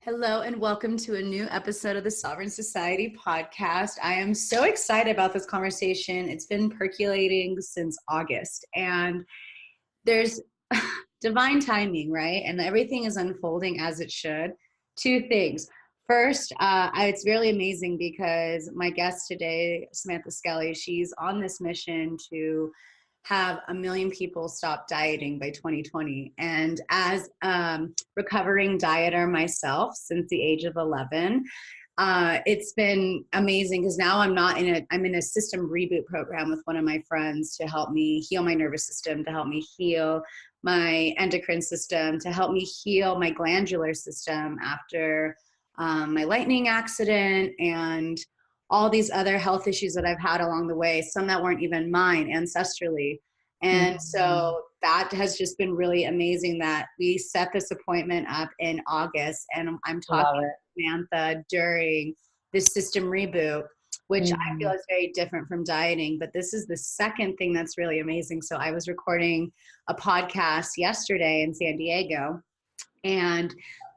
Hello and welcome to a new episode of the Sovereign Society podcast. I am so excited about this conversation. It's been percolating since August, and there's divine timing, right? And everything is unfolding as it should. Two things. First, it's really amazing because my guest today, Samantha Skelly, she's on this mission to have 1 million people stop dieting by 2020. And as recovering dieter myself since the age of 11, it's been amazing because now I'm in a system reboot program with one of my friends to help me heal my nervous system, to help me heal my endocrine system, to help me heal my glandular system after my lightning accident and all these other health issues that I've had along the way, some that weren't even mine ancestrally. And so that has just been really amazing that we set this appointment up in August, and I'm talking to Samantha during this system reboot, which I feel is very different from dieting. But this is the second thing that's really amazing. So I was recording a podcast yesterday in San Diego, and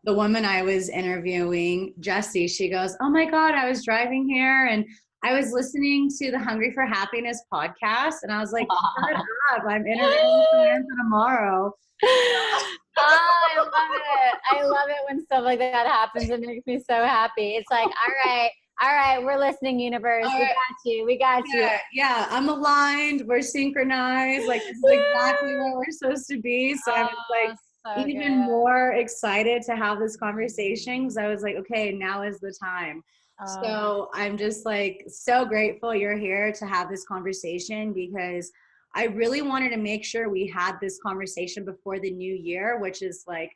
the woman I was interviewing, Jessie, she goes, "Oh my God, I was driving here and I was listening to the Hungry for Happiness podcast." And I was like, "Shut up, I'm interviewing Samantha tomorrow." I love it. I love it when stuff like that happens. It makes me so happy. It's like, all right, we're listening, universe. We got you. Yeah, I'm aligned. We're synchronized. Like, this is exactly where we're supposed to be. So I was like, so even more excited to have this conversation because I was like, okay, now is the time. So I'm just like so grateful you're here to have this conversation because I really wanted to make sure we had this conversation before the new year, which is like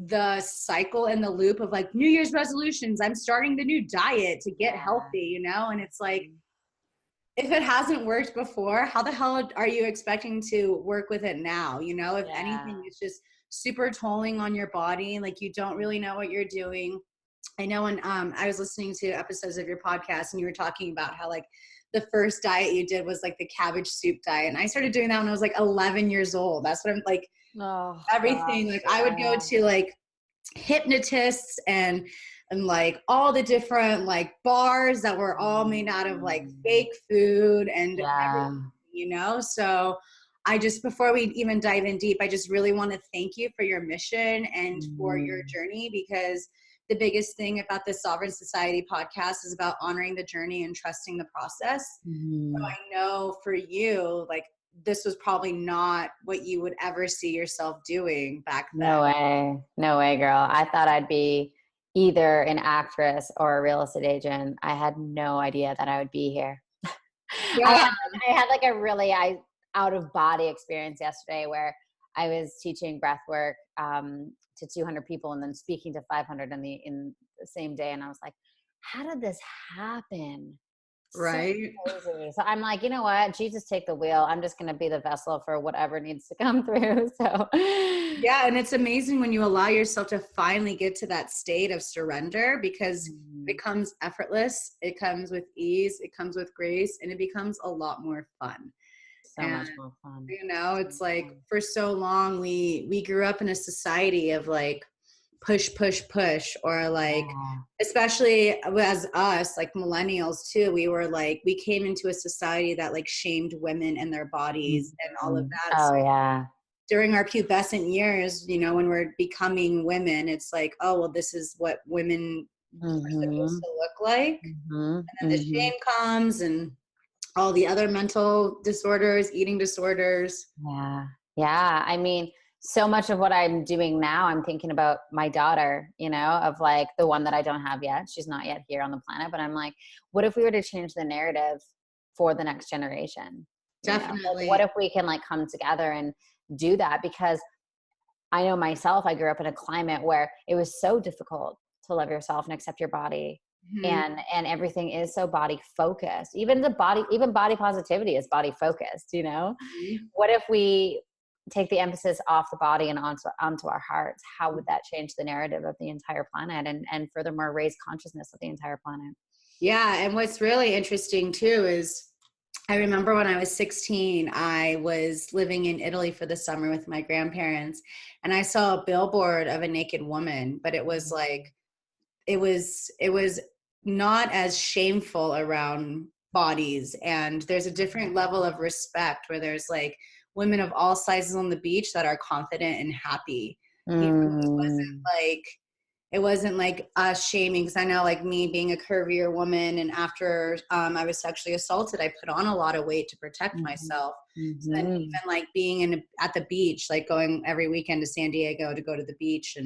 the cycle and the loop of like New Year's resolutions. I'm starting the new diet to get healthy, and it's like, if it hasn't worked before, how the hell are you expecting to work with it now? If anything, it's just super tolling on your body. Like, you don't really know what you're doing. I know when I was listening to episodes of your podcast and you were talking about how like the first diet you did was like the cabbage soup diet. And I started doing that when I was like 11 years old. That's what I'm like, everything. Like I would go to like hypnotists and like all the different like bars that were all made out of like fake food and everything, so I just, before we even dive in deep, I just really want to thank you for your mission and for your journey, because the biggest thing about the Sovereign Society podcast is about honoring the journey and trusting the process. So I know for you, like, this was probably not what you would ever see yourself doing back then. No way, girl. I thought I'd be either an actress or a real estate agent. I had no idea that I would be here. I had like a really out of body experience yesterday where I was teaching breath work to 200 people and then speaking to 500 in the same day. And I was like, how did this happen? Right. So I'm like, you know what? Jesus, take the wheel. I'm just going to be the vessel for whatever needs to come through. So yeah. And it's amazing when you allow yourself to finally get to that state of surrender, because it becomes effortless. It comes with ease. It comes with grace, and it becomes a lot more fun. Much more fun. It's like for so long we grew up in a society of like push, or like, especially as us, like millennials too, we were like, we came into a society that like shamed women and their bodies and all of that. During our pubescent years, when we're becoming women, it's like, oh, well, this is what women are supposed to look like. And then the shame comes and all the other mental disorders, eating disorders. Yeah. I mean, so much of what I'm doing now, I'm thinking about my daughter, of like the one that I don't have yet. She's not yet here on the planet, but I'm like, what if we were to change the narrative for the next generation? Definitely. Like, what if we can like come together and do that? Because I know myself, I grew up in a climate where it was so difficult to love yourself and accept your body. And everything is so body focused. Even body positivity is body focused, What if we take the emphasis off the body and onto our hearts? How would that change the narrative of the entire planet and furthermore raise consciousness of the entire planet? Yeah. And what's really interesting too is I remember when I was 16, I was living in Italy for the summer with my grandparents, and I saw a billboard of a naked woman, but it was like it was not as shameful around bodies, and there's a different level of respect where there's like women of all sizes on the beach that are confident and happy. You know, it wasn't like us shaming, because I know like me being a curvier woman, and after I was sexually assaulted, I put on a lot of weight to protect myself. So then even like being at the beach, like going every weekend to San Diego to go to the beach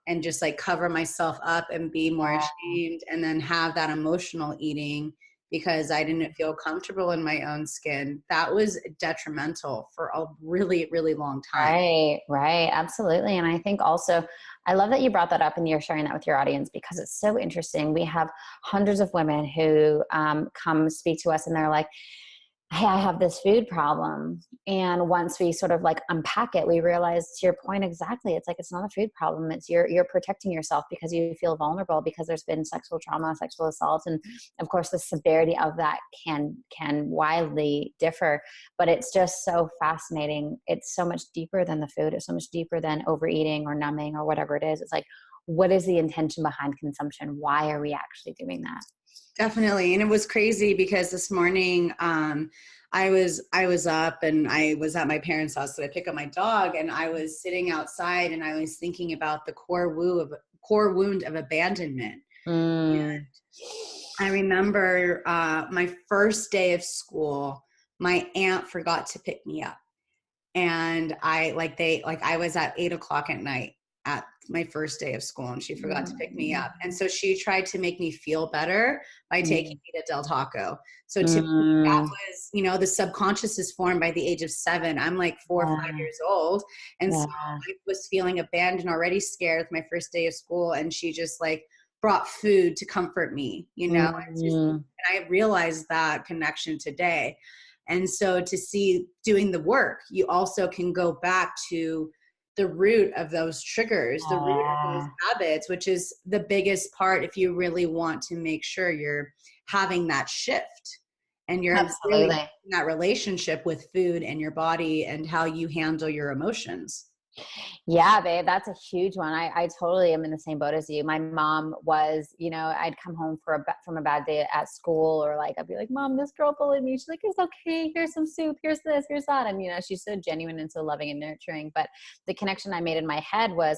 and just like cover myself up and be more ashamed, and then have that emotional eating because I didn't feel comfortable in my own skin. That was detrimental for a really, really long time. Right. Absolutely. And I think also, I love that you brought that up and you're sharing that with your audience, because it's so interesting. We have hundreds of women who come speak to us and they're like, hey, I have this food problem. And once we sort of like unpack it, we realize, to your point exactly, it's like, it's not a food problem. It's you're protecting yourself because you feel vulnerable, because there's been sexual trauma, sexual assault. And of course the severity of that can widely differ, but it's just so fascinating. It's so much deeper than the food. It's so much deeper than overeating or numbing or whatever it is. It's like, what is the intention behind consumption? Why are we actually doing that? Definitely. And it was crazy because this morning I was up and I was at my parents' house, so I pick up my dog, and I was sitting outside and I was thinking about the core wound of abandonment. And I remember my first day of school, my aunt forgot to pick me up. And I was at 8 o'clock at night at my first day of school, and she forgot to pick me up. And so she tried to make me feel better by taking me to Del Taco. So to me, that was, the subconscious is formed by the age of 7. I'm like 4 or 5 years old. And so I was feeling abandoned, already scared with my first day of school. And she just like brought food to comfort me, and I realized that connection today. And so to see doing the work, you also can go back to the root of those triggers, the root of those habits, which is the biggest part if you really want to make sure you're having that shift and you're really in that relationship with food and your body and how you handle your emotions. Yeah, babe, that's a huge one. I totally am in the same boat as you. My mom was, I'd come home from a bad day at school, or like, I'd be like, Mom, this girl bullied me. She's like, it's okay. Here's some soup. Here's this, here's that. And, she's so genuine and so loving and nurturing. But the connection I made in my head was,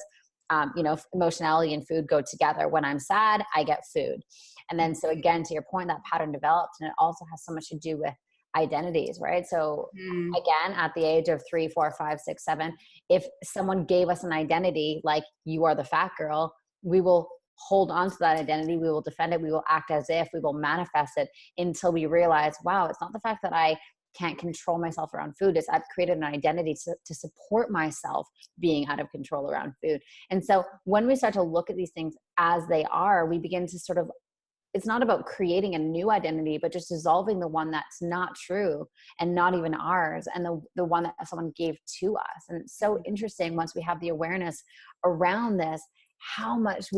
emotionality and food go together. When I'm sad, I get food. And then, so again, to your point, that pattern developed, and it also has so much to do with identities, right? So again, at the age of 3, 4, 5, 6, 7, if someone gave us an identity like you are the fat girl, we will hold on to that identity. We will defend it. We will act as if, we will manifest it until we realize, wow, it's not the fact that I can't control myself around food. It's I've created an identity to support myself being out of control around food. And so when we start to look at these things as they are, we begin to sort of, it's not about creating a new identity, but just dissolving the one that's not true and not even ours, and the one that someone gave to us. And it's so interesting once we have the awareness around this, how much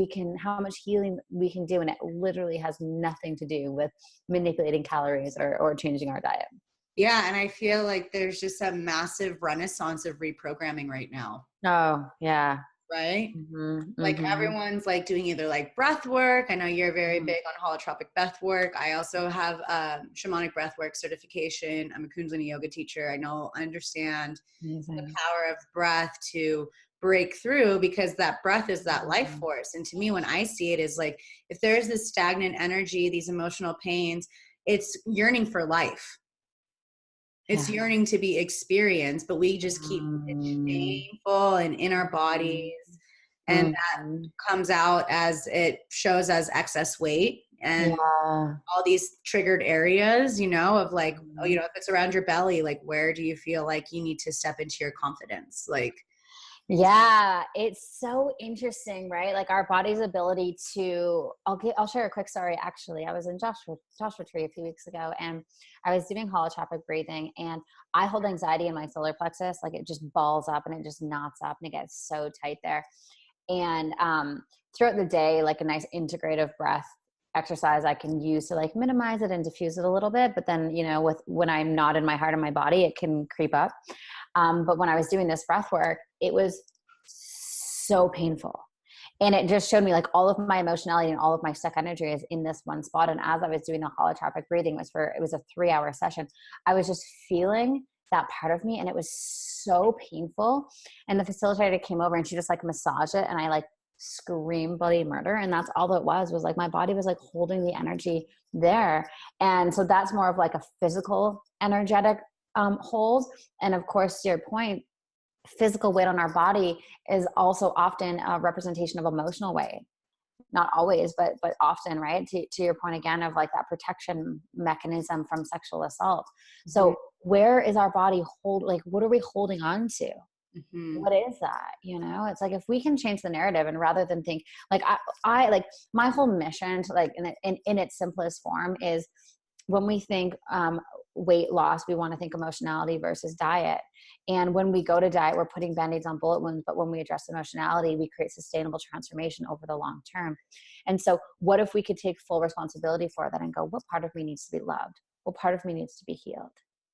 healing we can do. And it literally has nothing to do with manipulating calories or changing our diet. Yeah. And I feel like there's just a massive renaissance of reprogramming right now. Oh, yeah. Right? Like everyone's like doing either like breath work. I know you're very big on holotropic breath work. I also have shamanic breath work certification. I'm a Kundalini yoga teacher. I understand the power of breath to break through, because that breath is that life force. And to me, when I see it, is like, if there's this stagnant energy, these emotional pains, it's yearning for life. It's yearning to be experienced, but we just keep it painful and in our bodies. And that comes out as it shows as excess weight and all these triggered areas, of like, if it's around your belly, like, where do you feel like you need to step into your confidence? Like, yeah, it's so interesting, right? Like our body's ability to, I'll share a quick story. Actually, I was in Joshua Tree a few weeks ago, and I was doing holotropic breathing, and I hold anxiety in my solar plexus. Like it just balls up and it just knots up and it gets so tight there. And throughout the day, like a nice integrative breath exercise I can use to like minimize it and diffuse it a little bit. But then, when I'm not in my heart and my body, it can creep up. But when I was doing this breath work, it was so painful. And it just showed me like all of my emotionality and all of my stuck energy is in this one spot. And as I was doing the holotropic breathing, it was a 3-hour session. I was just feeling that part of me, and it was so painful. And the facilitator came over and she just like massaged it, and I like screamed bloody murder. And that's all it was like my body was like holding the energy there. And so that's more of like a physical energetic hold. And of course, to your point, physical weight on our body is also often a representation of emotional weight. Not always, but often, right? To your point again of like that protection mechanism from sexual assault. So where is our body like, what are we holding on to? What is that? It's like, if we can change the narrative, and rather than think like, I like my whole mission to like in its simplest form is, when we think weight loss, we want to think emotionality versus diet. And when we go to diet, we're putting band-aids on bullet wounds. But when we address emotionality, we create sustainable transformation over the long term. And so what if we could take full responsibility for that and go, what part of me needs to be loved? What part of me needs to be healed?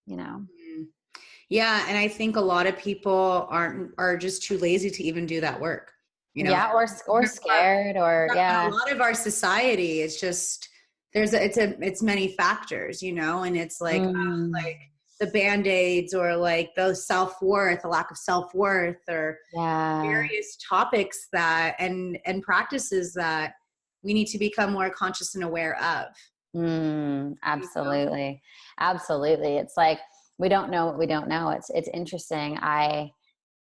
Yeah. And I think a lot of people are just too lazy to even do that work, Yeah. Or scared, or yeah. A lot of our society is just, it's many factors, and it's like, like the band-aids, or like those self-worth, a lack of self-worth, or various topics that, and practices that we need to become more conscious and aware of. Absolutely. Absolutely. It's like, we don't know what we don't know. It's interesting.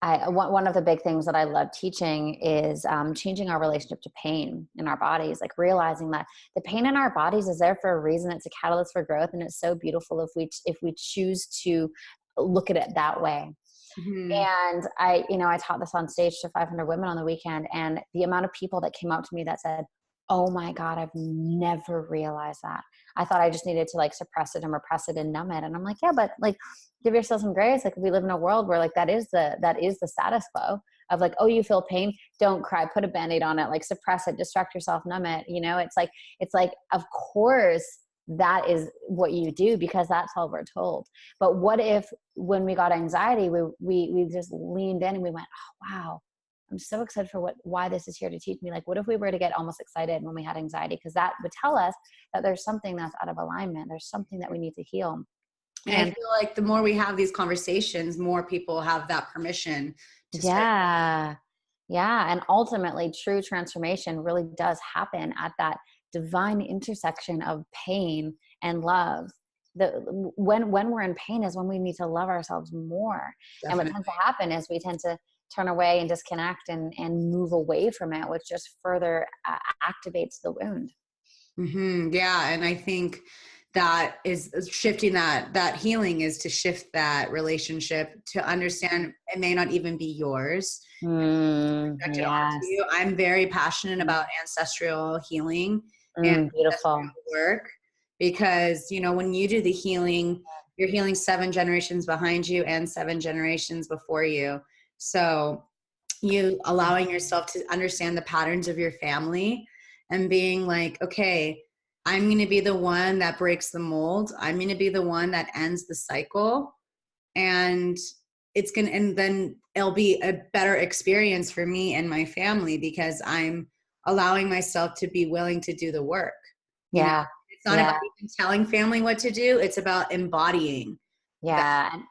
One of the big things that I love teaching is changing our relationship to pain in our bodies, like realizing that the pain in our bodies is there for a reason. It's a catalyst for growth. And it's so beautiful if we choose to look at it that way. And I taught this on stage to 500 women on the weekend, and the amount of people that came up to me that said, oh my God, I've never realized that. I thought I just needed to like suppress it and repress it and numb it. And I'm like, yeah, but like, give yourself some grace. Like, we live in a world where like, that is the status quo of like, oh, you feel pain, don't cry, put a Band-Aid on it, like suppress it, distract yourself, numb it. It's like, of course that is what you do, because that's all we're told. But what if when we got anxiety, we just leaned in and we went, oh, wow, I'm so excited for why this is here to teach me. Like, what if we were to get almost excited when we had anxiety? Because that would tell us that there's something that's out of alignment. There's something that we need to heal. And I feel like the more we have these conversations, more people have that permission to start. Yeah. And ultimately, true transformation really does happen at that divine intersection of pain and love. When we're in pain is when we need to love ourselves more. Definitely. And what tends to happen is we tend to turn away and disconnect and move away from it, which just further activates the wound. Yeah. And I think that is shifting that healing is to shift that relationship to understand it may not even be yours. Projected onto you. I'm very passionate about ancestral healing and beautiful work, because, when you do the healing, you're healing 7 generations behind you and 7 generations before you. So you allowing yourself to understand the patterns of your family and being like, okay, I'm going to be the one that breaks the mold. I'm going to be the one that ends the cycle. And then it'll be a better experience for me and my family, because I'm allowing myself to be willing to do the work. Yeah. It's not about even telling family what to do. It's about embodying. Yeah. And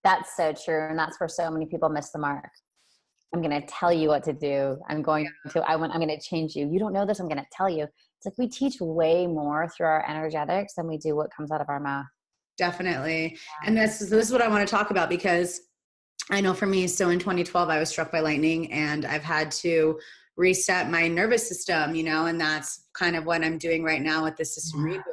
that's so true. And that's where so many people miss the mark. I'm going to tell you what to do. I'm going to change you. You don't know this. I'm going to tell you. It's like we teach way more through our energetics than we do what comes out of our mouth. Definitely. And this is what I want to talk about, because I know for me, so in 2012, I was struck by lightning, and I've had to reset my nervous system, and that's kind of what I'm doing right now with the system reboot.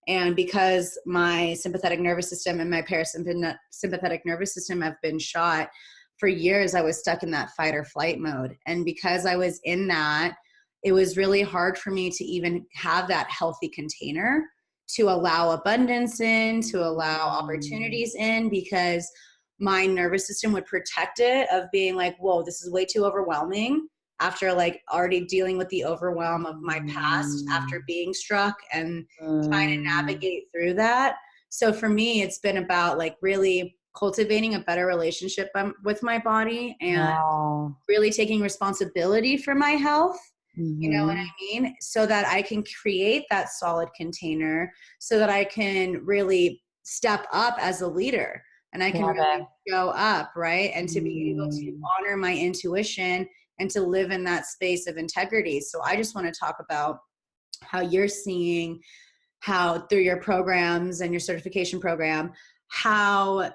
And because my sympathetic nervous system and my parasympathetic nervous system have been shot for years, I was stuck in that fight or flight mode. And because I was in that, it was really hard for me to even have that healthy container to allow abundance in, to allow opportunities in, because my nervous system would protect it of being like, whoa, this is way too overwhelming, after like already dealing with the overwhelm of my past after being struck and trying to navigate through that. So for me, it's been about like really cultivating a better relationship with my body and Wow. really taking responsibility for my health. You know what Mm-hmm. I mean? So that I can create that solid container so that I can really step up as a leader and I can Love really it. go up, right? And to be able to Mm. honor my intuition and to live in that space of integrity. So I just want to talk about how you're seeing how through your programs and your certification program, how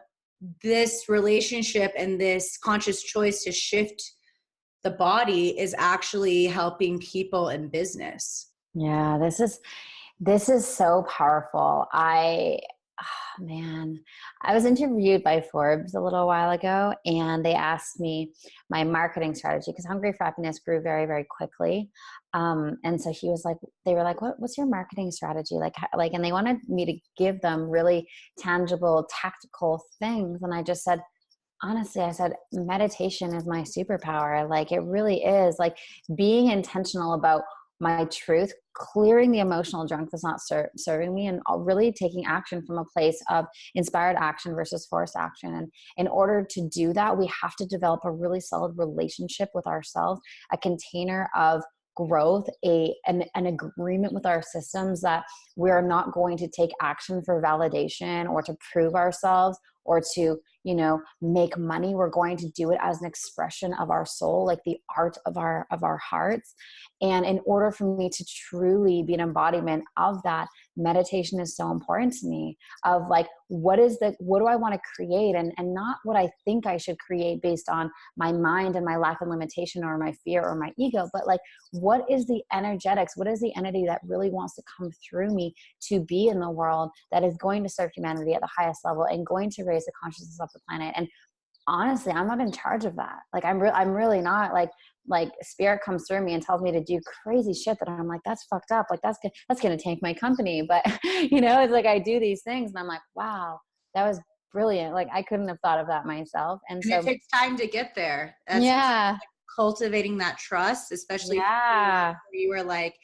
this relationship and this conscious choice to shift the body is actually helping people in business. Yeah, this is so powerful. Man, I was interviewed by Forbes a little while ago, and they asked me my marketing strategy because Hungry for Happiness grew very, very quickly. And so they were like, what's your marketing strategy? And they wanted me to give them really tangible, tactical things. And I just said, honestly, I said, meditation is my superpower. Like, it really is. Like, being intentional about my truth, clearing the emotional junk that's not serving me, and really taking action from a place of inspired action versus forced action. And in order to do that, we have to develop a really solid relationship with ourselves, a container of growth, an agreement with our systems that we're not going to take action for validation or to prove ourselves or to, make money. We're going to do it as an expression of our soul, like the art of our hearts. And in order for me to truly be an embodiment of that, meditation is so important to me, of like, what do I want to create, and not what I think I should create based on my mind and my lack of limitation or my fear or my ego, but like, what is the energetics, what is the entity that really wants to come through me to be in the world that is going to serve humanity at the highest level and going to raise the consciousness of the planet. And honestly, I'm not in charge of that. Like, I'm really not. Like spirit comes through me and tells me to do crazy shit that I'm like, that's fucked up. Like, that's going to tank my company. But it's like, I do these things and I'm like, wow, that was brilliant. Like, I couldn't have thought of that myself. And And so, it takes time to get there. That's yeah, cultivating that trust, especially yeah, where you were like,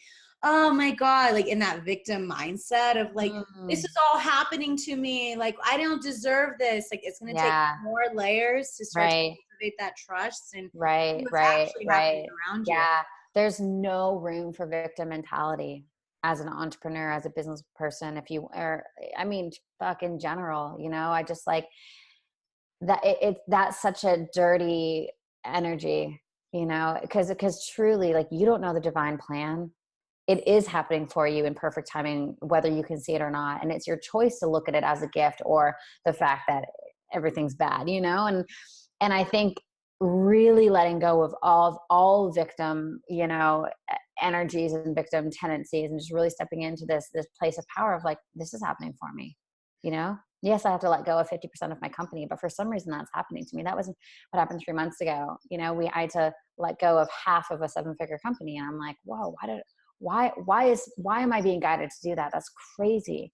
oh my God, like in that victim mindset of like, this is all happening to me. Like, I don't deserve this. Like, it's going to take yeah, more layers to start to right. cultivate that trust and see Right, what's right, actually happening right. around you. Yeah. There's no room for victim mentality as an entrepreneur, as a business person. If you are, I mean, fuck, in general, I just like that. That's such a dirty energy, because truly, like, you don't know the divine plan. It is happening for you in perfect timing, whether you can see it or not. And it's your choice to look at it as a gift or the fact that everything's bad, and I think really letting go of all victim, energies and victim tendencies, and just really stepping into this place of power of like, this is happening for me, yes, I have to let go of 50% of my company, but for some reason that's happening to me. That wasn't what happened 3 months ago. I had to let go of half of a 7-figure company. And I'm like, whoa, why am I being guided to do that? That's crazy.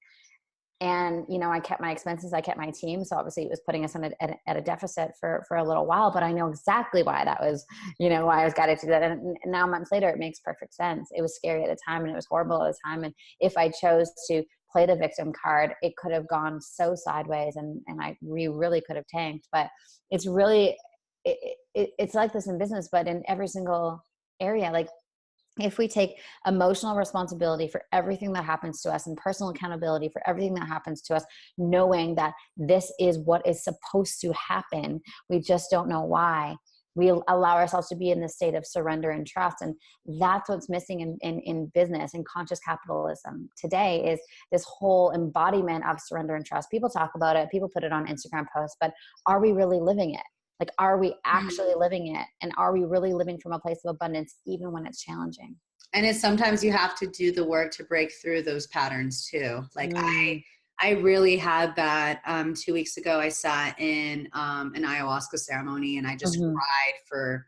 And, I kept my expenses, I kept my team. So obviously it was putting us at a deficit for a little while, but I know exactly why that was, why I was guided to do that. And now months later, it makes perfect sense. It was scary at the time and it was horrible at the time. And if I chose to play the victim card, it could have gone so sideways and we really could have tanked. But it's really, it's like this in business, but in every single area. Like, if we take emotional responsibility for everything that happens to us and personal accountability for everything that happens to us, knowing that this is what is supposed to happen, we just don't know why. We allow ourselves to be in this state of surrender and trust. And that's what's missing in business and conscious capitalism today, is this whole embodiment of surrender and trust. People talk about it, people put it on Instagram posts, but are we really living it? Like, are we actually living it? And are we really living from a place of abundance, even when it's challenging? And it's sometimes you have to do the work to break through those patterns too. Like I really had that 2 weeks ago. I sat in an ayahuasca ceremony and I just cried for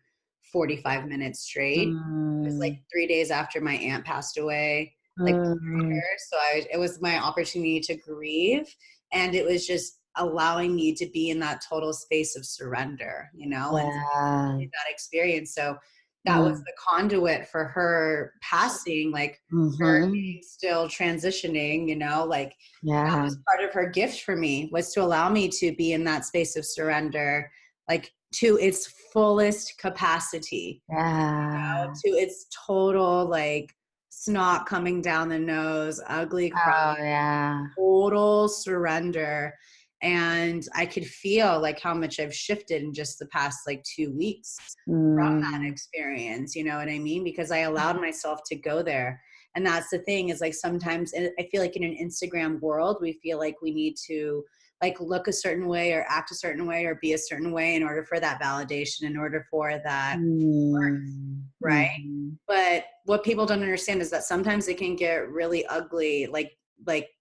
45 minutes straight. It was like 3 days after my aunt passed away, like so it was my opportunity to grieve, and it was just allowing me to be in that total space of surrender, and Yeah. that experience. So that was the conduit for her passing, like her being still transitioning, you know, like that was part of her gift for me, was to allow me to be in that space of surrender, like to its fullest capacity, you know, to its total, like snot coming down the nose, ugly crying, total surrender. And I could feel like how much I've shifted in just the past like 2 weeks from that experience, you know what I mean? Because I allowed myself to go there. And that's the thing, is like sometimes I feel like in an Instagram world, we feel like we need to like look a certain way or act a certain way or be a certain way in order for that validation, in order for that worth, right? But what people don't understand is that sometimes it can get really ugly, like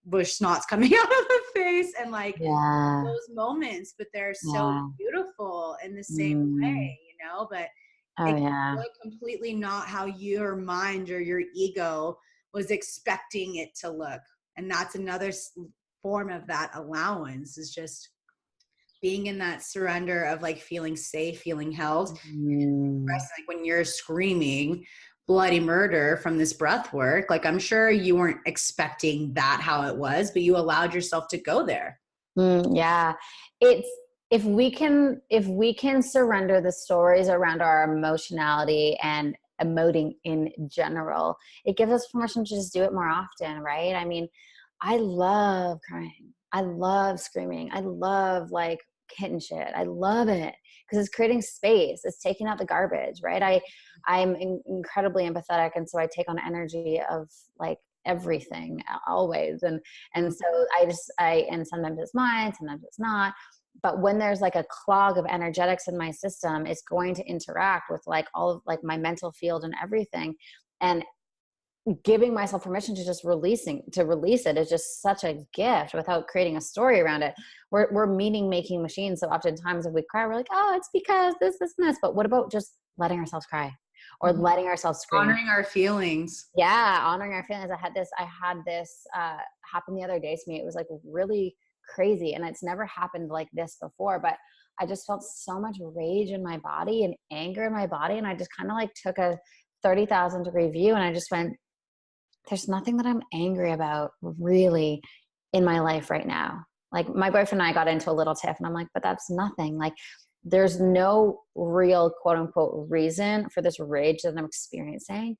bush snots coming out of the face and like those moments, but they're so beautiful in the same way, you know, but it's like completely not how your mind or your ego was expecting it to look. And that's another form of that allowance, is just being in that surrender of like feeling safe, feeling held. Like when you're screaming bloody murder from this breath work, like I'm sure you weren't expecting that how it was, but you allowed yourself to go there. It's, if we can surrender the stories around our emotionality and emoting in general, it gives us permission to just do it more often, right? I mean, I love crying. I love screaming. I love like hitting shit. I love it because it's creating space. It's taking out the garbage, right? I'm incredibly empathetic. And so I take on energy of like everything always. And so and sometimes it's mine, sometimes it's not. But when there's like a clog of energetics in my system, it's going to interact with like all of like my mental field and everything. And giving myself permission to just release it is just such a gift without creating a story around it. We're meaning making machines. So oftentimes if we cry, we're like, oh, it's because this, and this. But what about just letting ourselves cry or letting ourselves scream? Honoring our feelings. Yeah. Honoring our feelings. I had this happen the other day to me. It was like really crazy. And it's never happened like this before, but I just felt so much rage in my body and anger in my body. And I just kind of like took a 30,000 degree view and I just went, there's nothing that I'm angry about really in my life right now. Like my boyfriend and I got into a little tiff and I'm like, but that's nothing. Like there's no real quote unquote reason for this rage that I'm experiencing.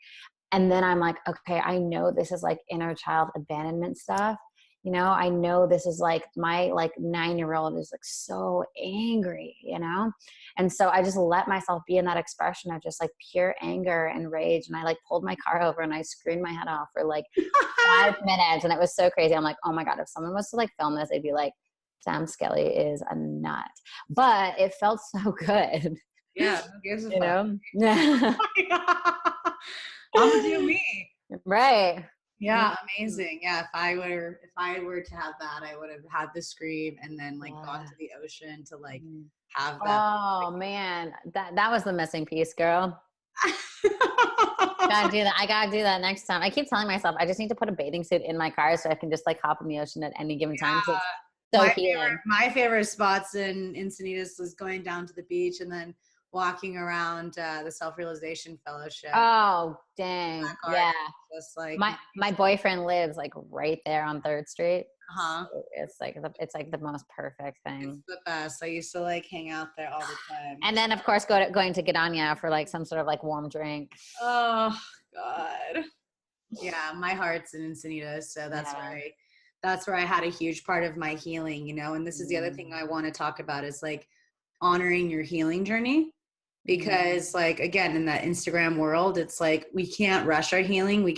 And then I'm like, okay, I know this is like inner child abandonment stuff. You know, I know this is like my like 9-year-old is like so angry, you know? And so I just let myself be in that expression of just like pure anger and rage. And I like pulled my car over and I screamed my head off for like 5 minutes. And it was so crazy. I'm like, oh my God, if someone was to like film this, they'd be like, Sam Skelly is a nut. But it felt so good. Yeah. Who gives a you fuck? know? I'm gonna do me. Right. Yeah, amazing. Yeah, if I were to have that, I would have had the scream and then like gone to the ocean to like have that. Oh man, that was the missing piece, girl. Gotta do that. I gotta do that next time. I keep telling myself I just need to put a bathing suit in my car so I can just like hop in the ocean at any given time. So it's so healing. My favorite spots in Encinitas was going down to the beach and then walking around the Self-Realization Fellowship. Oh, dang. Yeah. Just like my boyfriend lives like right there on 3rd Street. Uh-huh. So it's like the most perfect thing. It's the best. I used to like hang out there all the time. And then of course going to Gedanya for like some sort of like warm drink. Oh God. Yeah, my heart's in Encinitas, so that's where I had a huge part of my healing, you know. And this is the other thing I want to talk about is like honoring your healing journey. Because like, again, in that Instagram world, it's like, we can't rush our healing. We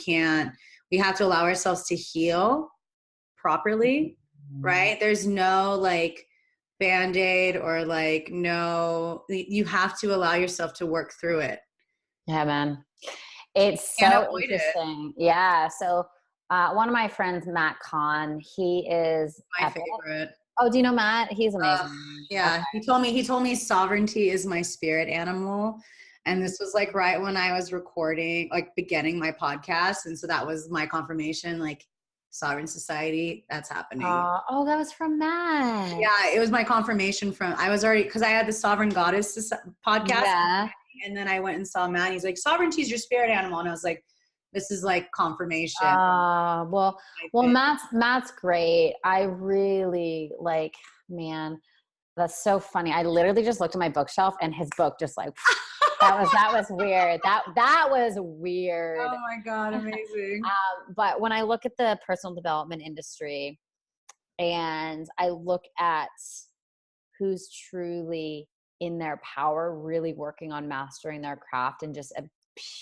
have to allow ourselves to heal properly, right? There's no like Band-Aid or like, no, you have to allow yourself to work through it. Yeah, man. It's so interesting. Yeah. So one of my friends, Matt Kahn, he is my favorite. Oh, do you know Matt? He's amazing. Yeah. Okay. He told me sovereignty is my spirit animal. And this was like right when I was recording, like beginning my podcast. And so that was my confirmation, like Sovereign Society, that's happening. Oh, that was from Matt. Yeah. It was my confirmation I was already, cause I had the Sovereign Goddess podcast. Yeah. And then I went and saw Matt. He's like, sovereignty is your spirit animal. And I was like, this is like confirmation. Well, Matt's great. I really like, man, that's so funny. I literally just looked at my bookshelf and his book just like, that was weird. That was weird. Oh my God. Amazing. But when I look at the personal development industry and I look at who's truly in their power, really working on mastering their craft and just a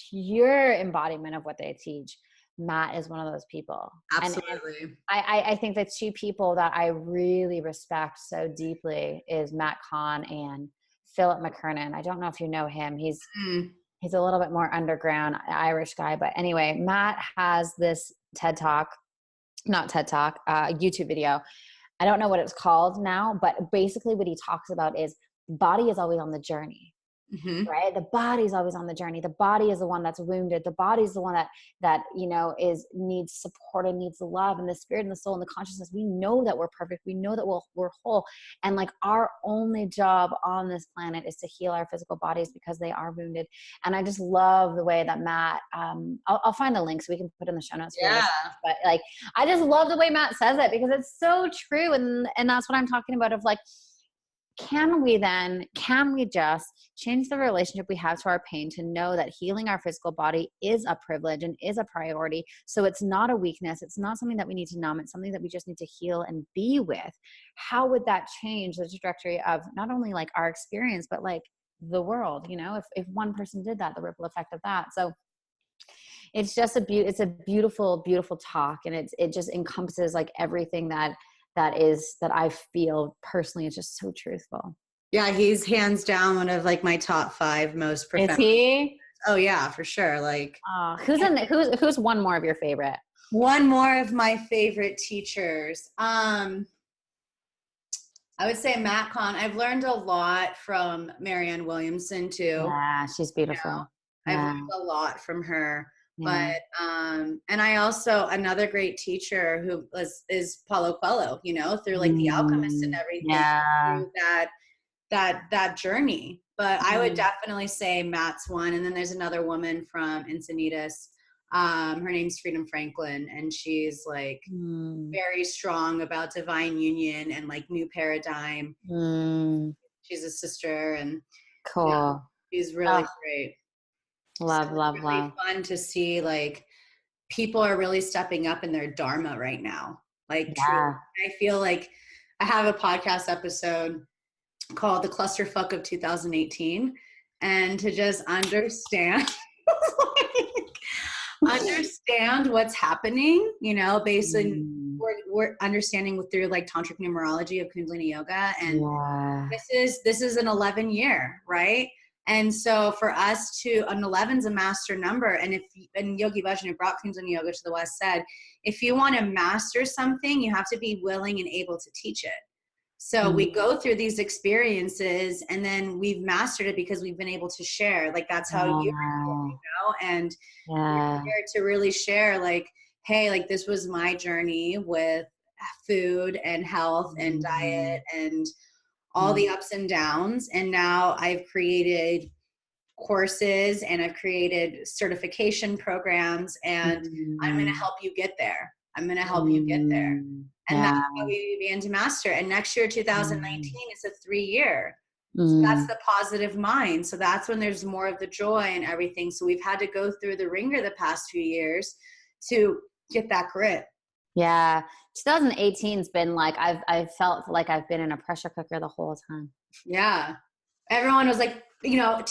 pure embodiment of what they teach, Matt is one of those people. Absolutely. And I think the two people that I really respect so deeply is Matt Kahn and Philip McKernan. I don't know if you know him. He's a little bit more underground Irish guy, but anyway, Matt has this YouTube video. I don't know what it's called now, but basically what he talks about is body is always on the journey. Right? The body's always on the journey. The body is the one that's wounded. The body is the one that needs support and needs love. And the spirit and the soul and the consciousness, we know that we're perfect. We know that we're whole. And like our only job on this planet is to heal our physical bodies because they are wounded. And I just love the way that Matt, I'll find the link so we can put in the show notes. Yeah. But like, I just love the way Matt says it because it's so true. And that's what I'm talking about of like, can we just change the relationship we have to our pain to know that healing our physical body is a privilege and is a priority? So it's not a weakness. It's not something that we need to numb. It's something that we just need to heal and be with. How would that change the trajectory of not only like our experience, but like the world, if one person did that, the ripple effect of that. So it's just it's a beautiful, beautiful talk. And it just encompasses like everything that I feel personally is just so truthful. Yeah, he's hands down one of like my top 5 most profound. Is he? Oh yeah, for sure. Like, who's one more of your favorite? One more of my favorite teachers. I would say Matt Kahn. I've learned a lot from Marianne Williamson too. Yeah, she's beautiful. I've learned a lot from her. Yeah. But and I also, another great teacher who is Paulo Coelho, through like The Alchemist and everything, through that journey. But I would definitely say Matt's one. And then there's another woman from Encinitas. Her name's Freedom Franklin, and she's like very strong about divine union and like new paradigm. She's a sister, and cool. She's really great. Love. Fun to see like people are really stepping up in their dharma right now. Like, truly, I feel like I have a podcast episode called The Clusterfuck of 2018, and to just understand what's happening, basically we're understanding through like tantric numerology of Kundalini yoga, and this is an 11 year, right? And so for us an 11's a master number. And Yogi Bhajan, who brought Kundalini Yoga to the West, said, if you want to master something, you have to be willing and able to teach it. So we go through these experiences and then we've mastered it because we've been able to share. Like that's how and we're here to really share like, hey, like this was my journey with food and health and diet and all the ups and downs. And now I've created courses and I've created certification programs, and I'm going to help you get there. And that's how we began to master. And next year, 2019, is a 3-year. So that's the positive mind. So that's when there's more of the joy and everything. So we've had to go through the ringer the past few years to get that grit. Yeah. 2018's been like, I've felt like I've been in a pressure cooker the whole time. Yeah. Everyone was like, 2018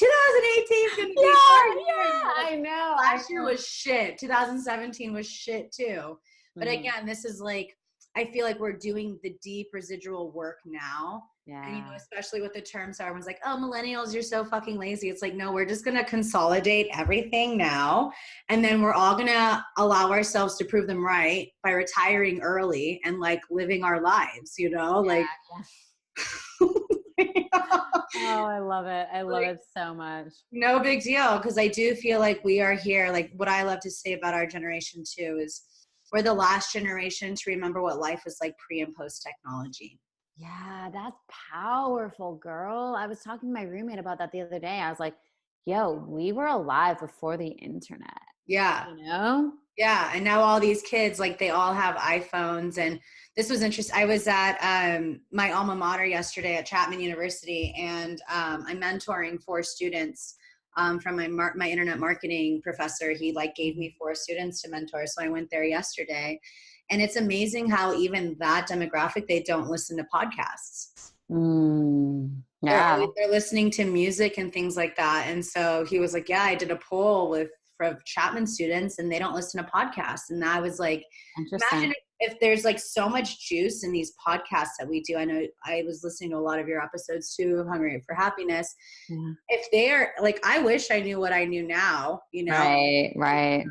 is going to be I know. Last year was shit. 2017 was shit too. But again, this is like, I feel like we're doing the deep residual work now. Yeah. And, especially with the terms, so everyone's like, oh, millennials, you're so fucking lazy. It's like, no, we're just going to consolidate everything now. And then we're all going to allow ourselves to prove them right by retiring early and like living our lives, like. Oh, I love it. I love it so much. No big deal. Cause I do feel like we are here. Like what I love to say about our generation too, is we're the last generation to remember what life was like pre and post technology. Yeah, that's powerful, girl. I was talking to my roommate about that the other day. I was like, yo, we were alive before the internet, Yeah. you know? Yeah. And now all these kids, like they all have iPhones. And this was interesting. I was at my alma mater yesterday at Chapman University, and I'm mentoring 4 students from my internet marketing professor. He like gave me 4 students to mentor. So I went there yesterday, and it's amazing how even that demographic, they don't listen to podcasts. Yeah. They're listening to music and things like that. And so he was like, yeah, I did a poll for Chapman students, and they don't listen to podcasts. And I was like, Interesting. imagine if there's like so much juice in these podcasts that we do. I know I was listening to a lot of your episodes too, Hungry for Happiness. Yeah. If they're like, I wish I knew what I knew now, Right.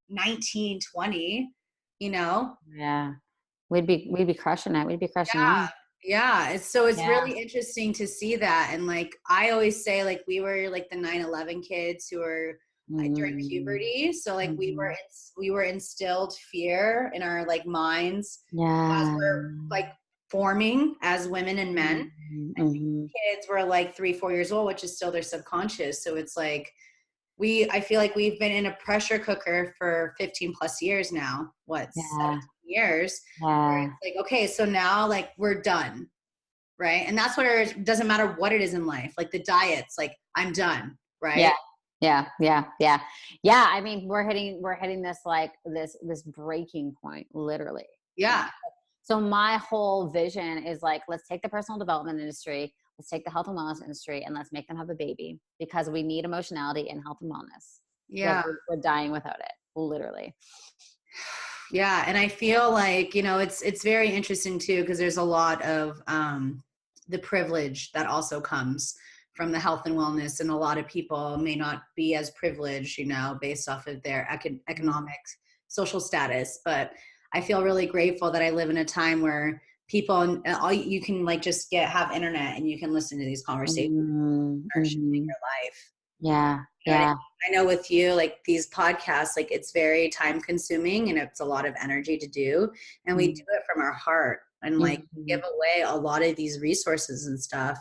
19, 20, Yeah. We'd be crushing it. We'd be crushing life. Yeah. It's Yeah. really interesting to see that. And like, I always say, like, we were like the 9/11 kids who were during puberty. So like we were instilled fear in our like minds as Yeah. we're like forming as women and men. And kids were like 3, 4 years old, which is still their subconscious. So it's like, I feel like we've been in a pressure cooker for 15 plus years now. What, 17 years? Where Yeah. it's like, okay, so now like we're done. Right. And that's where it doesn't matter what it is in life. Like the diets, like I'm done. Right. Yeah. I mean, we're hitting this like this breaking point, literally. Yeah. So my whole vision is like, let's take the personal development industry, let's take the health and wellness industry, and let's make them have a baby, because we need emotionality in health and wellness. Yeah. We're dying without it, literally. Yeah. And I feel like, it's very interesting too, because there's a lot of the privilege that also comes from the health and wellness. And a lot of people may not be as privileged, based off of their economic, social status. But I feel really grateful that I live in a time where people, you can like just have internet and you can listen to these conversations in your life. Yeah. I know with you, like these podcasts, like it's very time consuming and it's a lot of energy to do. And we do it from our heart and like give away a lot of these resources and stuff.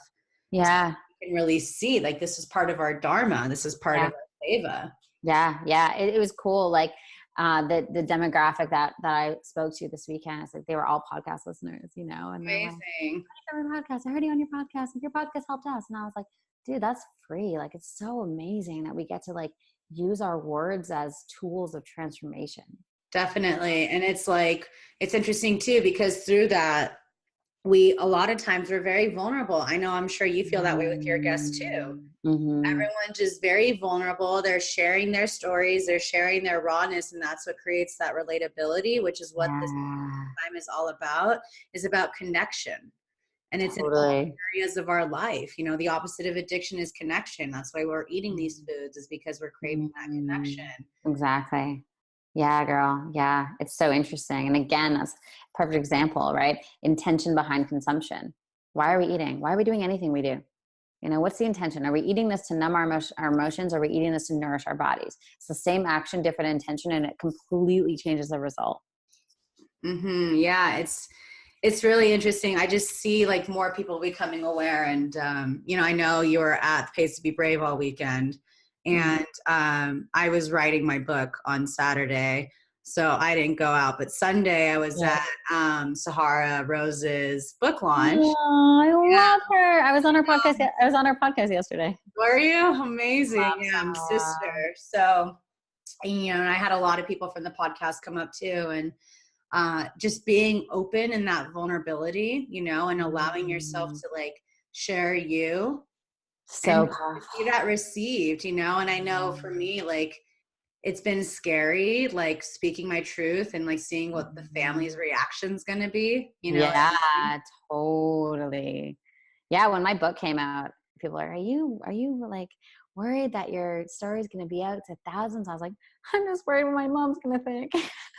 Yeah. So you can really see like this is part of our dharma. This is part of our seva. Yeah. It was cool. Like the demographic that I spoke to this weekend, it's like they were all podcast listeners, and Amazing. They're like, podcast. I heard you on your podcast, and your podcast helped us. And I was like, dude, that's free. Like, it's so amazing that we get to like use our words as tools of transformation. Definitely. And it's like, it's interesting too, because through that, a lot of times we're very vulnerable. I know, I'm sure you feel that way with your guests too. Everyone just very vulnerable. They're sharing their stories. They're sharing their rawness. And that's what creates that relatability, which is what this time is all about, is about connection. And it's in all areas of our life. The opposite of addiction is connection. That's why we're eating these foods, is because we're craving that connection. Exactly. Yeah, girl. Yeah. It's so interesting. And again, that's a perfect example, right? Intention behind consumption. Why are we eating? Why are we doing anything we do? What's the intention? Are we eating this to numb our emotions? Or are we eating this to nourish our bodies? It's the same action, different intention, and it completely changes the result. Yeah. It's really interesting. I just see like more people becoming aware. And, I know you were at Pace to Be Brave all weekend. And I was writing my book on Saturday, so I didn't go out. But Sunday I was at Sahara Rose's book launch. Oh, I love her. I was on her podcast. I was on her podcast yesterday. Were you? Amazing. Yeah, sister. So, and I had a lot of people from the podcast come up too, and just being open in that vulnerability, and allowing yourself to like share you. So see that received, and I know for me, like it's been scary, like speaking my truth and like seeing what the family's reaction's going to be, Yeah, totally. Yeah. When my book came out, people are you like worried that your story is going to be out to thousands? I was like, I'm just worried what my mom's going to think.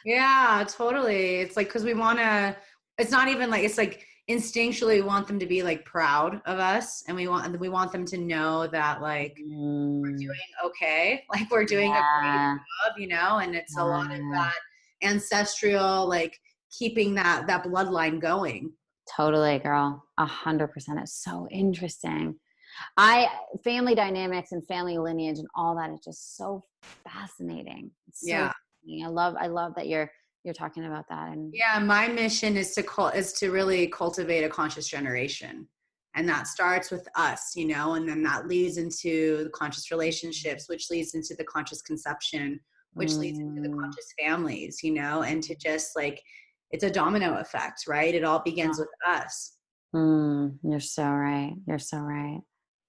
Yeah, totally. It's like, cause it's not even like, it's like instinctually we want them to be like proud of us. And we want them to know that like we're doing okay. Like we're doing a great job, and it's a lot of that ancestral, like keeping that bloodline going. Totally, girl. 100%. It's so interesting. Family dynamics and family lineage and all that is just so fascinating. It's so Yeah. fascinating. I love that you're talking about that. And Yeah, my mission is to really cultivate a conscious generation. And that starts with us, you know, and then that leads into the conscious relationships, which leads into the conscious conception, which leads into the mm, conscious families, you know, and to just like, it's a domino effect, right? It all begins with us. you're so right. You're so right.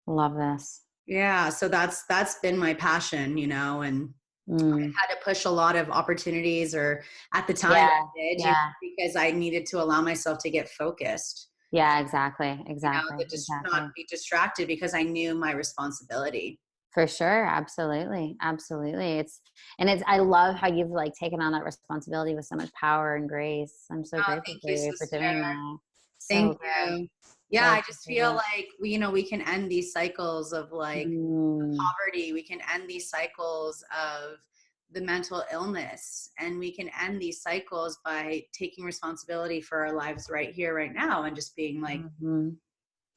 Love this. Yeah, so that's been my passion, you know, and I Mm, had to push a lot of opportunities, or at the time yeah. I did, you know, Yeah. because I needed to allow myself to get focused. Yeah, exactly. You know, Exactly. that just not Exactly. be distracted because I knew my responsibility. For sure. Absolutely. Absolutely. It's I love how you've like taken on that responsibility with so much power and grace. I'm so Oh, grateful thank for you, you for sister. doing that. So Thank good. you. Yeah, So I just feel appreciative. like we, you know, we can end these cycles of like Mm, poverty. We can end these cycles of the mental illness, and we can end these cycles by taking responsibility for our lives right here, right now, and just being like, hmm.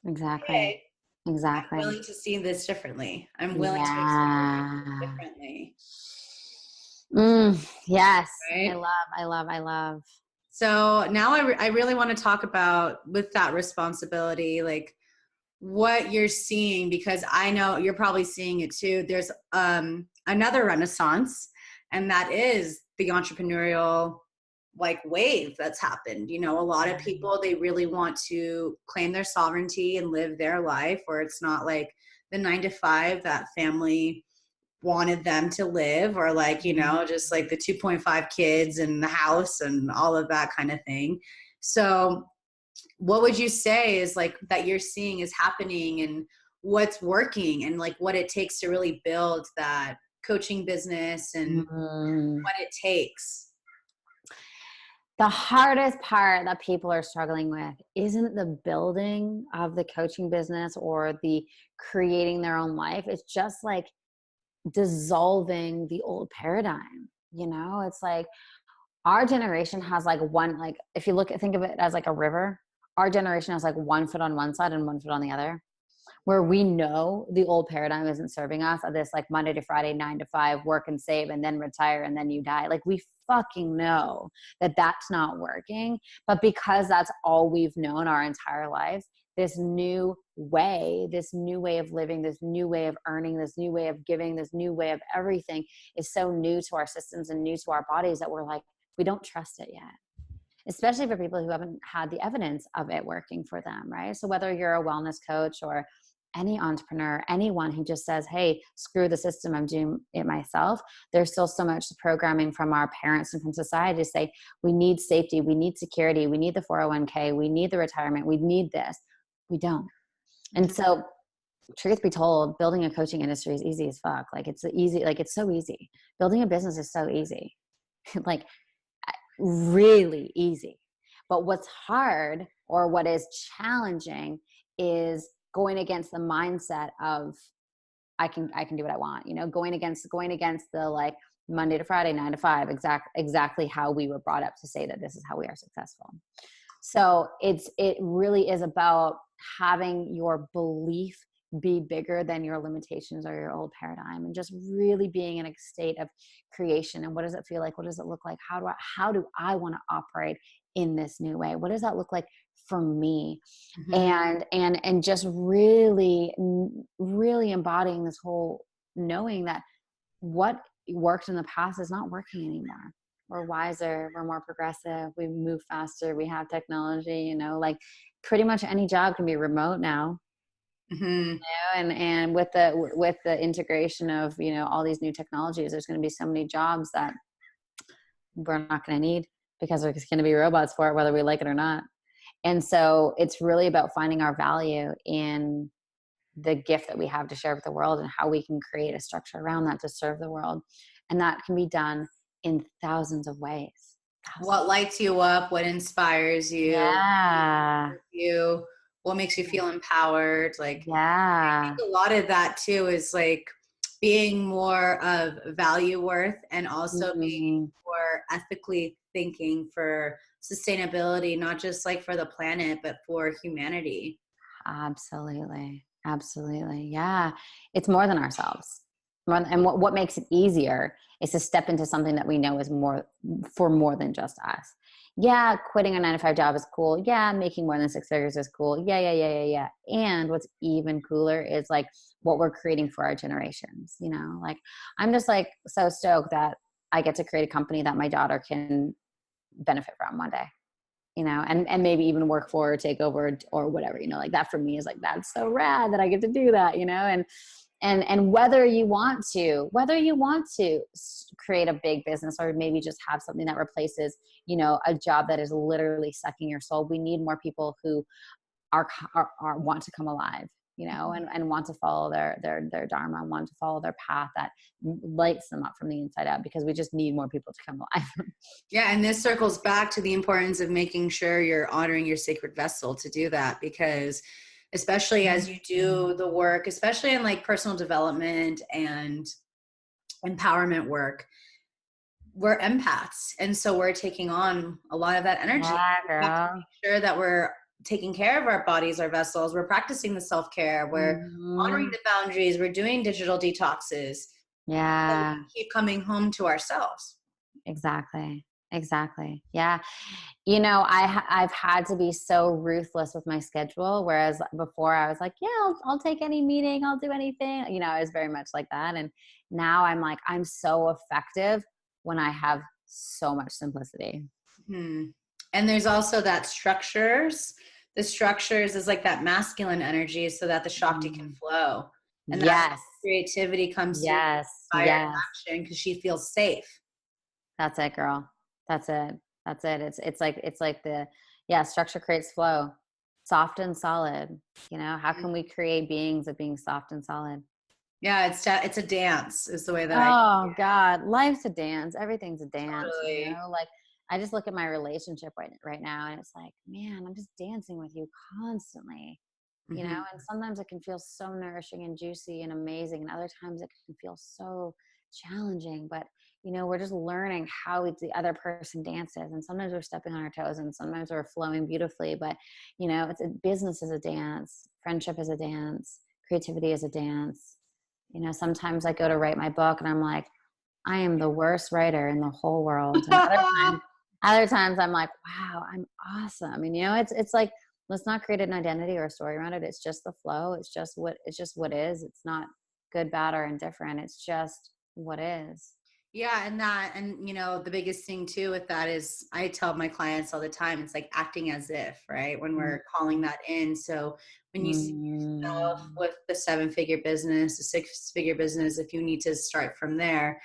Exactly. okay, I'm Exactly. willing to see this differently. I'm willing to experience this Yeah. differently. Yes. Right. I love. So now I really want to talk about, with that responsibility, like what you're seeing, because I know you're probably seeing it too. There's another renaissance, and that is the entrepreneurial like wave that's happened. You know, a lot of people, they really want to claim their sovereignty and live their life where it's not like the 9 to 5 that family wanted them to live, or like, you know, just like the 2.5 kids and the house and all of that kind of thing. So what would you say is like that you're seeing is happening, and what's working, and like what it takes to really build that coaching business and Mm. what it takes? The hardest part that people are struggling with isn't the building of the coaching business or the creating their own life. It's just like dissolving the old paradigm. You know, it's like our generation has like one, like if you think of it as like a river, our generation has like 1 foot on one side and 1 foot on the other, where we know the old paradigm isn't serving us of this like Monday to Friday, 9 to 5, work and save and then retire and then you die. Like we fucking know that that's not working. But because that's all we've known our entire lives, this new way of living, this new way of earning, this new way of giving, this new way of everything is so new to our systems and new to our bodies that we're like, we don't trust it yet, especially for people who haven't had the evidence of it working for them, right? So whether you're a wellness coach or any entrepreneur, anyone who just says, hey, screw the system, I'm doing it myself, there's still so much programming from our parents and from society to say, we need safety, we need security, we need the 401k, we need the retirement, we need this. We don't. And so truth be told, building a coaching industry is easy as fuck. Like it's easy, like it's so easy. Building a business is so easy. Like really easy. But what's hard or what is challenging is going against the mindset of I can do what I want, you know, going against the like Monday to Friday, 9 to 5, exactly how we were brought up to say that this is how we are successful. So it really is about having your belief be bigger than your limitations or your old paradigm, and just really being in a state of creation. And what does it feel like? What does it look like? How do I want to operate in this new way? What does that look like for me? Mm-hmm. And just really really embodying this whole knowing that what worked in the past is not working anymore. We're wiser, we're more progressive, we move faster, we have technology, you know, like pretty much any job can be remote now. Mm-hmm. You know? And with the integration of, you know, all these new technologies, there's going to be so many jobs that we're not going to need because there's going to be robots for it, whether we like it or not. And so it's really about finding our value in the gift that we have to share with the world and how we can create a structure around that to serve the world. And that can be done in thousands of ways. What lights you up? What inspires you? Yeah. You, what makes you feel empowered? Like, I Yeah. think a lot of that too is like being more of value worth, and also being Mhm. more ethically thinking for sustainability, not just like for the planet, but for humanity. Absolutely. Absolutely. Yeah. It's more than ourselves. And what makes it easier is to step into something that we know is more for more than just us. Yeah, quitting a 9 to 5 job is cool. Yeah, making more than 6 figures is cool. Yeah, yeah, yeah, yeah, yeah. And what's even cooler is like what we're creating for our generations. You know, like I'm just like so stoked that I get to create a company that my daughter can benefit from one day, you know, and maybe even work for or take over or whatever, you know, like that for me is like, that's so rad that I get to do that, you know, and whether you want to create a big business or maybe just have something that replaces, you know, a job that is literally sucking your soul. We need more people who are want to come alive, you know, and want to follow their dharma, and want to follow their path that lights them up from the inside out, because we just need more people to come alive. Yeah. And this circles back to the importance of making sure you're honoring your sacred vessel to do that, because especially as you do the work, especially in like personal development and empowerment work, we're empaths. And so we're taking on a lot of that energy. Yeah, We have to girl. make sure that we're taking care of our bodies, our vessels, we're practicing the self-care, we're honoring Mhm. the boundaries, we're doing digital detoxes. Then we Yeah, can keep coming home to ourselves. exactly. Exactly. Yeah. You know, I've had to be so ruthless with my schedule. Whereas before I was like, yeah, I'll take any meeting. I'll do anything. You know, I was very much like that. And now I'm like, I'm so effective when I have so much simplicity. Hmm. And there's also that structures. The structures is like that masculine energy so that the Shakti can Mm. flow. And that's Yes. where creativity comes through Yes. fire Yes. action because she feels safe. That's it, girl. That's it. That's it. It's like the, yeah, structure creates flow. Soft and solid. You know, how can we create beings of being soft and solid? Yeah, it's a dance is the way that I Oh God, life's a dance. Everything's a dance, you totally. know? Like I just look at my relationship right now and it's like, man, I'm just dancing with you constantly, you know? Mhm. And sometimes it can feel so nourishing and juicy and amazing, and other times it can feel so challenging. But you know, we're just learning how the other person dances, and sometimes we're stepping on our toes, and sometimes we're flowing beautifully. But you know, business is a dance, friendship is a dance, creativity is a dance. You know, sometimes I go to write my book and I'm like, I am the worst writer in the whole world. And other times I'm like, wow, I'm awesome. And you know, it's like, let's not create an identity or a story around it. It's just the flow. It's just what is. It's not good, bad, or indifferent. It's just what is. Yeah, and you know, the biggest thing too with that is I tell my clients all the time, it's like acting as if, right? When we're calling that in. So when you see yourself Mm. with the 7-figure business, the 6-figure business, if you need to start from there,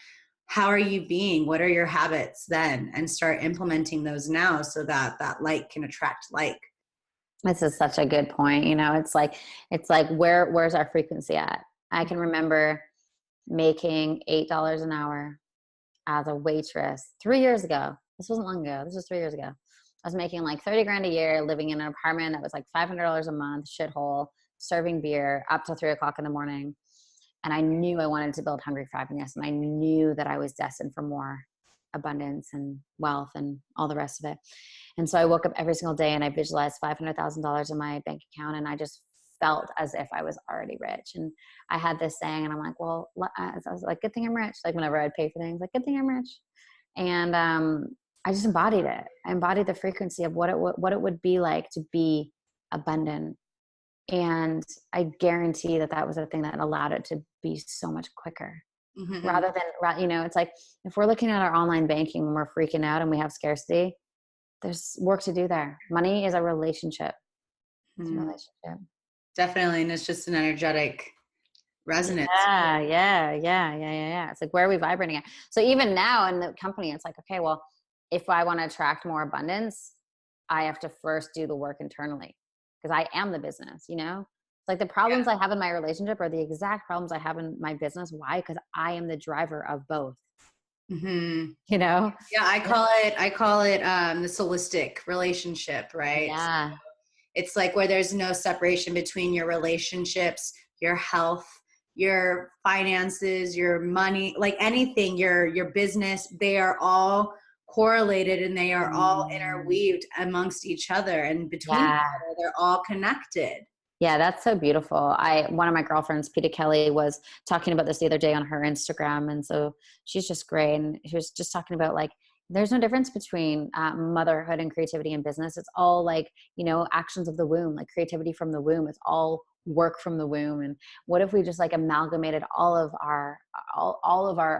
how are you being? What are your habits then? And start implementing those now so that that light can attract like. This is such a good point. You know, it's like where's our frequency at? I can remember making $8 an hour as a waitress 3 years ago. This wasn't long ago. This was 3 years ago. I was making like 30 grand a year, living in an apartment that was like $500 a month, shithole, serving beer up to 3 o'clock in the morning. And I knew I wanted to build Hungry for Happiness. And I knew that I was destined for more abundance and wealth and all the rest of it. And so I woke up every single day and I visualized $500,000 in my bank account. And I just felt as if I was already rich. And I had this saying, and I'm like, well, I was like, good thing I'm rich. Like whenever I'd pay for things, like, good thing I'm rich. And I just embodied it. I embodied the frequency of what it would be like to be abundant. And I guarantee that that was the thing that allowed it to be so much quicker. Mm-hmm. Rather than, you know, it's like if we're looking at our online banking when we're freaking out and we have scarcity, there's work to do there. Money is a relationship. It's a Mm-hmm. relationship. Definitely. And it's just an energetic resonance. Yeah. It's like, where are we vibrating at? So even now in the company, it's like, okay, well, if I want to attract more abundance, I have to first do the work internally because I am the business, you know? It's like the problems I have in my relationship are the exact problems I have in my business. Why? Because I am the driver of both, Mm-hmm. you know? Yeah, I call it the soulistic relationship, right? Yeah. It's like where there's no separation between your relationships, your health, your finances, your money, like anything, your business, they are all correlated and they are all Mm. interweaved amongst each other and between each Yeah. other. They're all connected. Yeah, that's so beautiful. One of my girlfriends, Peta Kelly, was talking about this the other day on her Instagram. And so she's just great. And she was just talking about like, there's no difference between motherhood and creativity in business. It's all like, actions of the womb, like creativity from the womb. It's all work from the womb. And what if we just like amalgamated all of our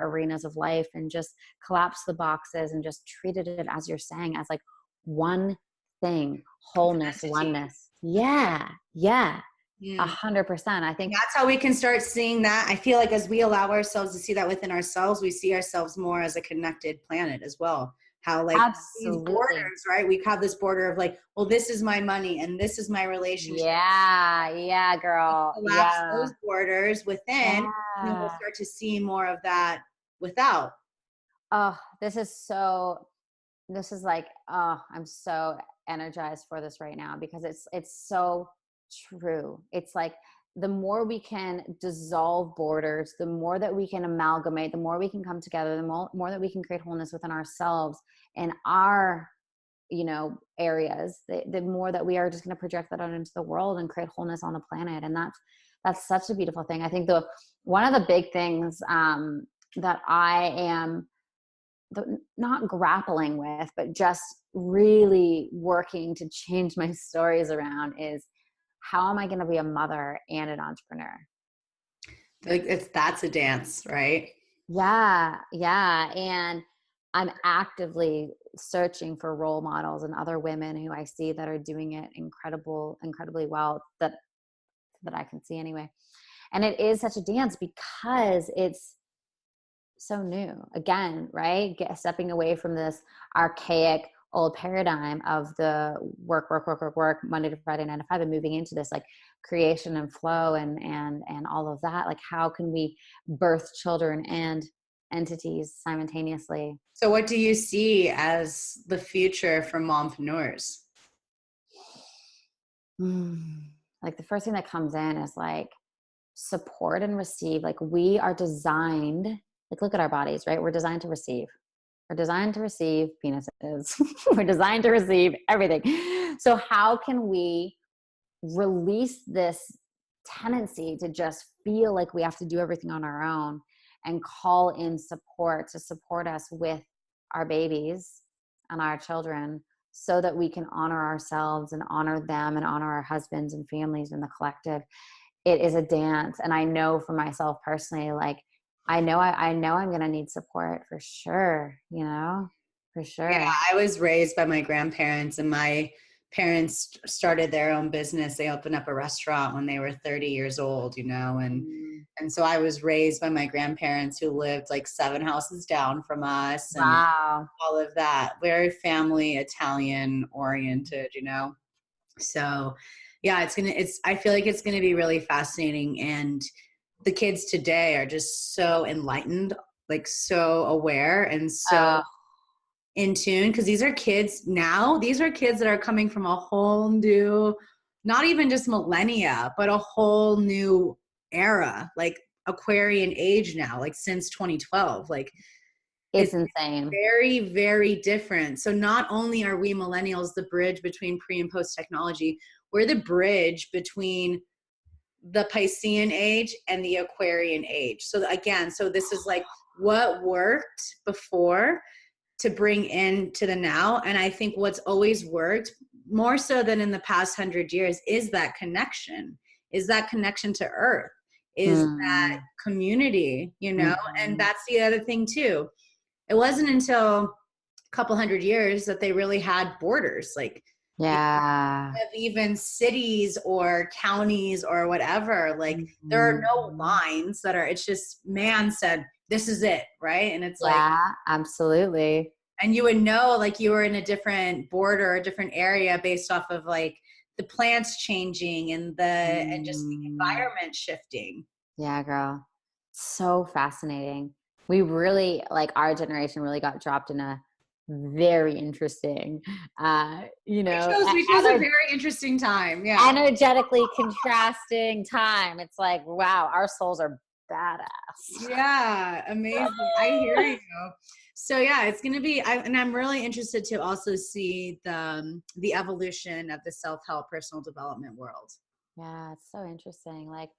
arenas of life and just collapsed the boxes and just treated it, as you're saying, as like one thing, wholeness, oneness. Yeah. Yeah. Yeah. 100%. I think That's how we can start seeing that. I feel like as we allow ourselves to see that within ourselves, we see ourselves more as a connected planet as well. How like these absolutely. borders, right? We have this border of like, well, this is my money and this is my relationship. Yeah. Yeah, girl. Collapse Yeah. those borders within, and then we'll Yeah. start to see more of that without. Oh, this is like, oh, I'm so energized for this right now because it's so true. It's like the more we can dissolve borders, the more that we can amalgamate, the more we can come together, the more that we can create wholeness within ourselves and our areas, the more that we are just going to project that out into the world and create wholeness on the planet. And that's such a beautiful thing. I think one of the big things that I am not grappling with, but just really working to change my stories around is, how am I going to be a mother and an entrepreneur? Like that's a dance, right? Yeah. Yeah. And I'm actively searching for role models and other women who I see that are doing it incredibly well, that I can see anyway. And it is such a dance because it's so new again, right? Stepping away from this archaic old paradigm of the work, Monday to Friday, 9 to 5, and moving into this like creation and flow and all of that. Like, how can we birth children and entities simultaneously? So what do you see as the future for mompreneurs? Like the first thing that comes in is like support and receive. Like we are designed, like look at our bodies, right? We're designed to receive. We're designed to receive penises. We're designed to receive everything. So how can we release this tendency to just feel like we have to do everything on our own and call in support to support us with our babies and our children, so that we can honor ourselves and honor them and honor our husbands and families and the collective? It is a dance. And I know for myself personally, like I know I'm going to need support for sure, for sure. Yeah, I was raised by my grandparents, and my parents started their own business. They opened up a restaurant when they were 30 years old, and so I was raised by my grandparents who lived like 7 houses down from us, and Wow. all of that. Very family Italian oriented, So yeah, I feel like it's gonna be really fascinating. And the kids today are just so enlightened, like so aware and so in tune, because these are kids that are coming from a whole new, not even just millennia, but a whole new era, like Aquarian age now, like since 2012. Like It's it's insane. very, very different. So not only are we millennials the bridge between pre and post technology, we're the bridge between the Piscean age and the Aquarian age. So again, this is like what worked before to bring into the now. And I think what's always worked more so than in the past 100 years is that connection, to earth, is that community, and that's the other thing too. It wasn't until a couple 100 years that they really had borders, like of even cities or counties or whatever. Like there are no lines it's just man said, this is it, right? And it's like, absolutely. and you would know like you were in a different border or a different area based off of like the plants changing and and just the environment shifting. Yeah, girl. So fascinating. We really, like, our generation really got dropped in a very interesting, We chose a very interesting time. Yeah. energetically contrasting time. It's like, wow, our souls are badass. Yeah. Amazing. I hear you. So yeah, it's going to be, and I'm really interested to also see the evolution of the self-help personal development world. Yeah, it's so interesting. Like,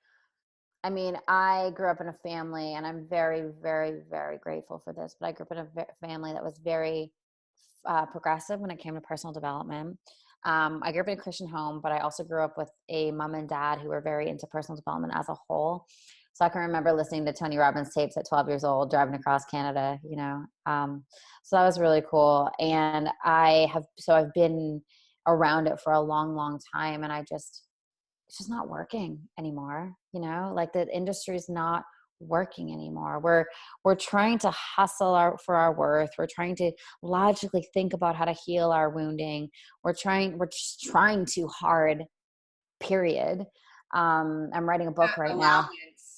I mean, I grew up in a family, and I'm very, very, very grateful for this, but I grew up in a family that was very progressive when it came to personal development. I grew up in a Christian home, but I also grew up with a mom and dad who were very into personal development as a whole. So I can remember listening to Tony Robbins tapes at 12 years old, driving across Canada, you know. So that was really cool. And I've been around it for a long, long time. And it's just not working anymore. You know, like the industry's not working anymore. We're trying to hustle for our worth. We're trying to logically think about how to heal our wounding. We're just trying too hard, period. I'm writing a book right now.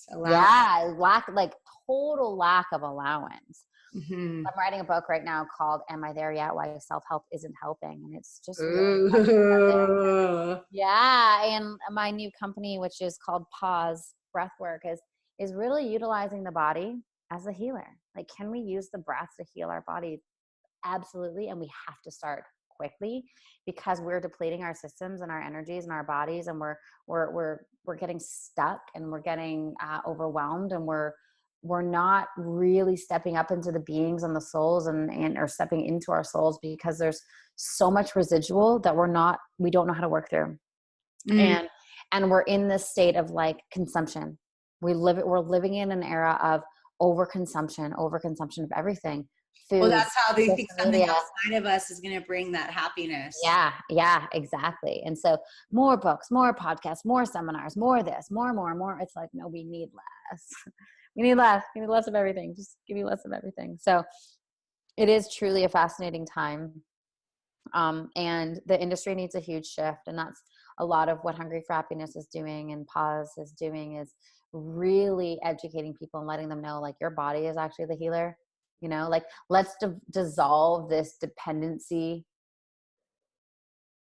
Allowance. Yeah, like total lack of allowance. Mm-hmm. I'm writing a book right now called Am I There Yet? Why Self-Help Isn't Helping. And it's just really Ooh. yeah. And my new company, which is called Pause Breathwork, is really utilizing the body as a healer. Like, can we use the breath to heal our body? Absolutely. And we have to start quickly, because we're depleting our systems and our energies and our bodies, and we're getting stuck, and we're getting overwhelmed, and we're not really stepping up into the beings and the souls, and or stepping into our souls, because there's so much residual that we don't know how to work through. Mm. And we're in this state of like consumption. We're living in an era of overconsumption of everything. Well, Food, that's how they think social something media. outside of us is going to bring that happiness. Yeah, exactly. And so more books, more podcasts, more seminars, more this, more. It's like, no, we need less. We need less. We need less of everything. Just give me less of everything. So it is truly a fascinating time. And the industry needs a huge shift. And that's a lot of what Hungry for Happiness is doing, and Pause is doing, is really educating people and letting them know, like, your body is actually the healer. You know, like, let's dissolve this dependency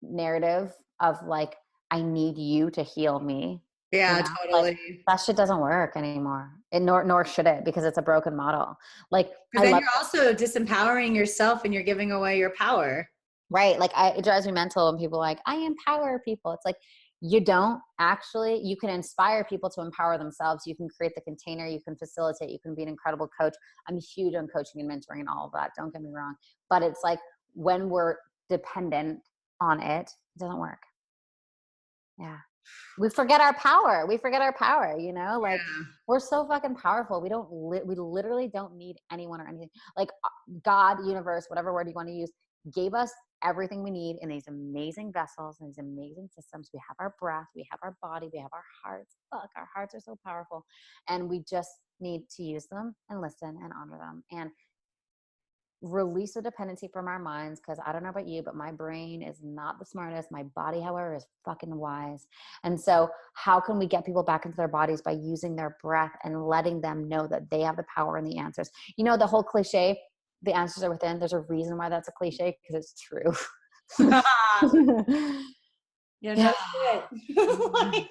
narrative of like, I need you to heal me. You Yeah, know, like, totally. that shit doesn't work anymore. Nor should it, because it's a broken model. Like, Because I then love you're also disempowering yourself and you're giving away your power. right. Like, it drives me mental when people are like, I empower people. It's like, you don't actually. You can inspire people to empower themselves. You can create the container. You can facilitate. You can be an incredible coach. I'm huge on coaching and mentoring and all of that. Don't get me wrong. But it's like, when we're dependent on it, it doesn't work. Yeah. We forget our power. You know, like, Yeah. we're so fucking powerful. We literally don't need anyone or anything. Like, God, universe, whatever word you want to use, gave us everything we need in these amazing vessels and these amazing systems. We have our breath, we have our body, we have our hearts. Fuck, our hearts are so powerful. And we just need to use them and listen and honor them, and release the dependency from our minds. Because I don't know about you, but my brain is not the smartest. My body, however, is fucking wise. And so how can we get people back into their bodies? By using their breath and letting them know that they have the power and the answers. You know, the whole cliche, the answers are within. There's a reason why that's a cliche, because it's true. Yeah, no Yeah. shit.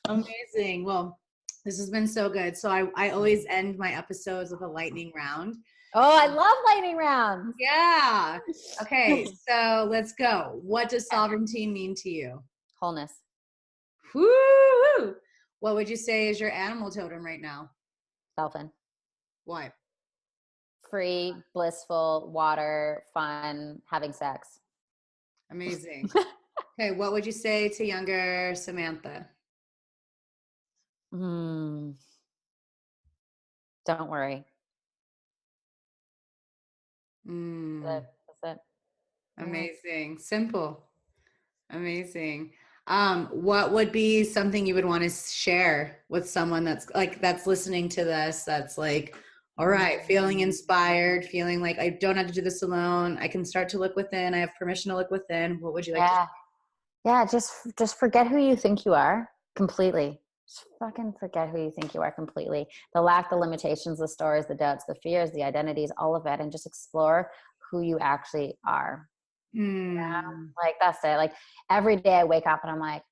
Amazing. Well, this has been so good. So I always end my episodes with a lightning round. Oh, I love lightning rounds. Yeah. Okay, so let's go. What does sovereignty mean to you? Wholeness. Woo! What would you say is your animal totem right now? Dolphin. Why? Free, blissful, water, fun, having sex. Amazing. Okay, what would you say to younger Samantha? Don't worry. Mm, That's it. Yeah. amazing. Simple. Amazing. What would be something you would want to share with someone that's listening to this, that's like, all right, feeling inspired, feeling like I don't have to do this alone. I can start to look within. I have permission to look within. What would you like to Yeah. Yeah. Just forget who you think you are completely. Just fucking forget who you think you are completely. The lack, the limitations, the stories, the doubts, the fears, the identities, all of it. And just explore who you actually are. Mm, Like, that's it. Like, every day I wake up and I'm like,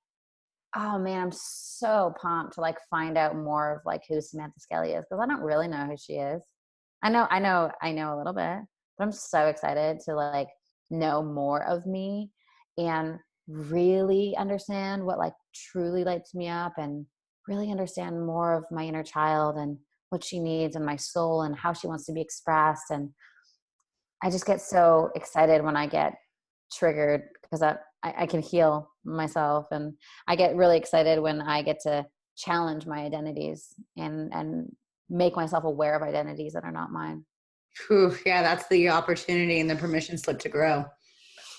oh man, I'm so pumped to like find out more of like who Samantha Skelly is, because I don't really know who she is. I know a little bit, but I'm so excited to like know more of me and really understand what like truly lights me up, and really understand more of my inner child and what she needs, and my soul, and how she wants to be expressed. And I just get so excited when I get triggered, because I can heal myself. And I get really excited when I get to challenge my identities and make myself aware of identities that are not mine. Whew, yeah, that's the opportunity and the permission slip to grow.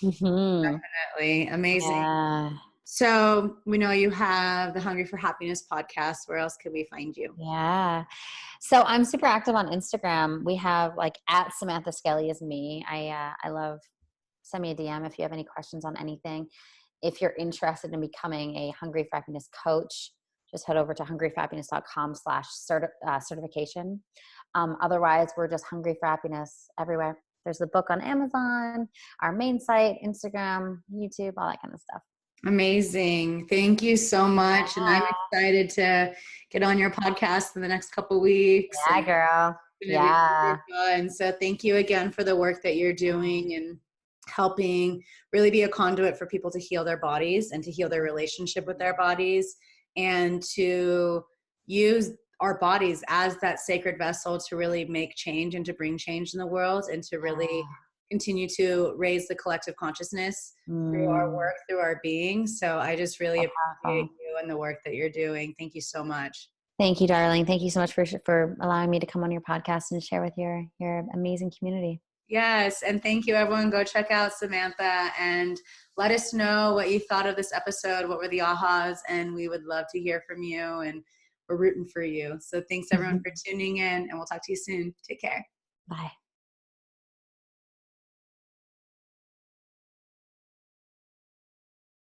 Mm-hmm. Definitely. Amazing. Yeah. So we know you have the Hungry for Happiness podcast. Where else can we find you? Yeah. So I'm super active on Instagram. We have like at Samantha Skelly is me. I love, send me a DM if you have any questions on anything. If you're interested in becoming a Hungry for Happiness coach, just head over to hungryforhappiness.com/certification. Otherwise, we're just Hungry for Happiness everywhere. There's the book on Amazon, our main site, Instagram, YouTube, all that kind of stuff. Amazing. Thank you so much. And I'm excited to get on your podcast in the next couple of weeks. Yeah, girl. It's going to be Yeah. super fun. So thank you again for the work that you're doing and helping really be a conduit for people to heal their bodies and to heal their relationship with their bodies, and to use our bodies as that sacred vessel to really make change and to bring change in the world, and to really continue to raise the collective consciousness through our work, through our being. So I just really appreciate you and the work that you're doing. Thank you so much. Thank you, darling. Thank you so much for allowing me to come on your podcast and share with your amazing community. Yes. And thank you, everyone. Go check out Samantha and let us know what you thought of this episode. What were the ahas? And we would love to hear from you, and we're rooting for you. So thanks everyone for tuning in, and we'll talk to you soon. Take care. Bye.